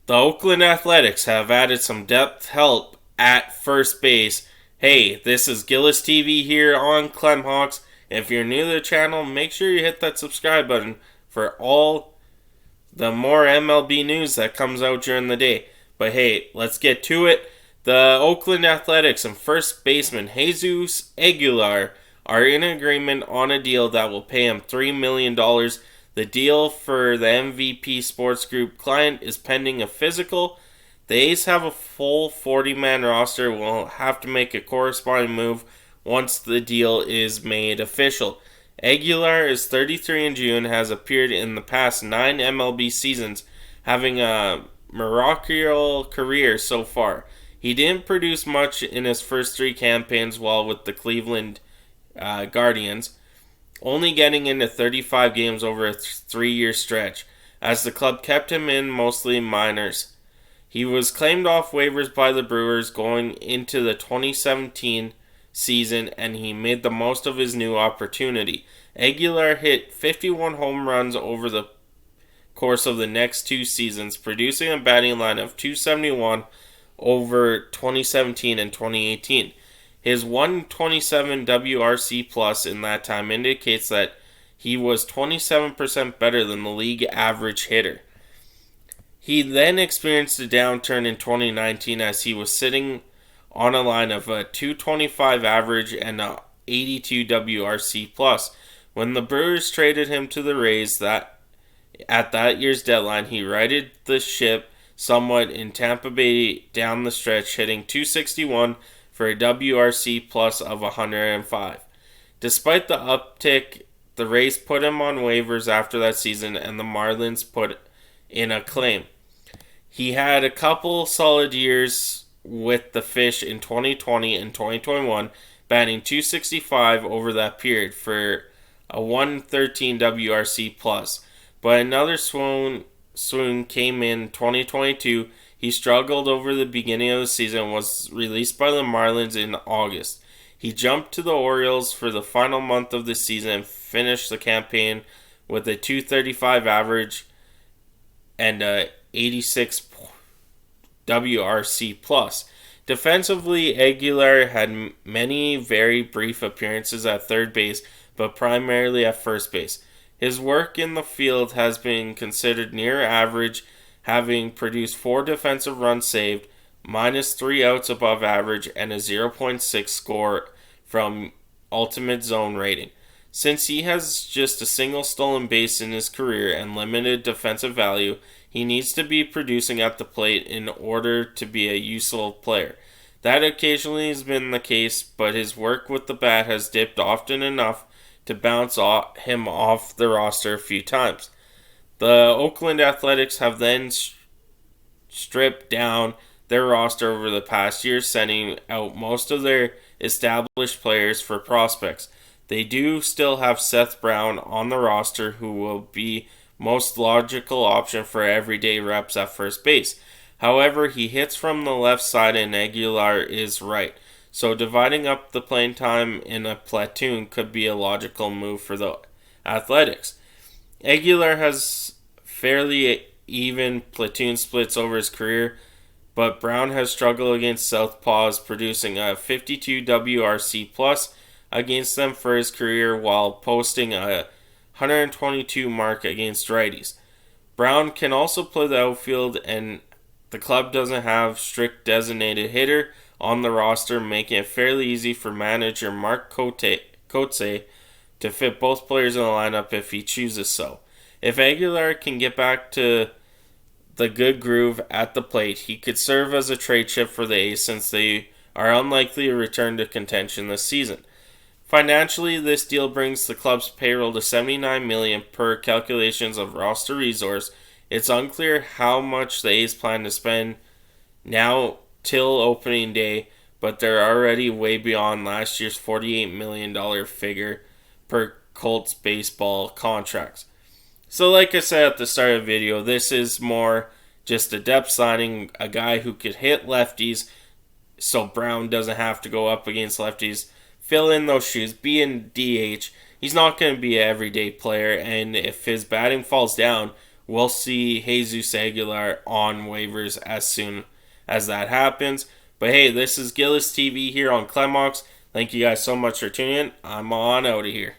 The Oakland Athletics have added some depth help at first base. Hey, this is Gillis TV here on Clemhawks. If you're new to the channel, make sure you hit that subscribe button for all the more MLB news that comes out during the day. But hey, let's get to it. The Oakland Athletics and first baseman Jesus Aguilar are in agreement on a deal that will pay him $3 million. The deal for the MVP Sports Group client is pending a physical. The A's have a full 40-man roster and will have to make a corresponding move once the deal is made official. Aguilar is 33 in June, has appeared in the past 9 MLB seasons, having a miraculous career so far. He didn't produce much in his first 3 campaigns while with the Cleveland Guardians, only getting into 35 games over a 3-year stretch, as the club kept him in mostly minors. He was claimed off waivers by the Brewers going into the 2017 season, and he made the most of his new opportunity. Aguilar hit 51 home runs over the course of the next 2 seasons, producing a batting line of .271 over 2017 and 2018. His 127 WRC plus in that time indicates that he was 27% better than the league average hitter. He then experienced a downturn in 2019 as he was sitting on a line of a .225 average and a 82 WRC plus. When the Brewers traded him to the Rays at that year's deadline, he righted the ship somewhat in Tampa Bay down the stretch, hitting .261 for a WRC plus of 105. Despite the uptick, the Rays put him on waivers after that season, and the Marlins put in a claim. He had a couple solid years with the Fish in 2020 and 2021, batting .265 over that period for a 113 WRC plus. But another swoon came in 2022. He struggled over the beginning of the season and was released by the Marlins in August. He jumped to the Orioles for the final month of the season and finished the campaign with a .235 average and a 86 WRC plus. Defensively, Aguilar had many very brief appearances at third base, but primarily at first base. His work in the field has been considered near average, having produced 4 defensive runs saved, -3 outs above average, and a 0.6 score from ultimate zone rating. Since he has just a single stolen base in his career and limited defensive value, he needs to be producing at the plate in order to be a useful player. That occasionally has been the case, but his work with the bat has dipped often enough to bounce him off the roster a few times. The Oakland Athletics have then stripped down their roster over the past year, sending out most of their established players for prospects. They do still have Seth Brown on the roster, who will be most logical option for everyday reps at first base. However, he hits from the left side and Aguilar is right, so dividing up the playing time in a platoon could be a logical move for the Athletics. Aguilar has fairly even platoon splits over his career, but Brown has struggled against southpaws, producing a 52 WRC plus against them for his career while posting a 122 mark against righties. Brown can also play the outfield, and the club doesn't have strict designated hitter on the roster, making it fairly easy for manager Mark Kotze to fit both players in the lineup if he chooses so. If Aguilar can get back to the good groove at the plate, he could serve as a trade chip for the A's since they are unlikely to return to contention this season. Financially, this deal brings the club's payroll to $79 million per calculations of roster resource. It's unclear how much the A's plan to spend now till opening day, but they're already way beyond last year's $48 million figure per Colts baseball contracts. So like I said at the start of the video, this is more just a depth signing, a guy who could hit lefties so Brown doesn't have to go up against lefties. Fill in those shoes, be in DH. He's not going to be an everyday player, and if his batting falls down, we'll see Jesus Aguilar on waivers as soon as that happens. But hey, this is Gillis TV here on Clemhawks. Thank you guys so much for tuning in. I'm on out of here.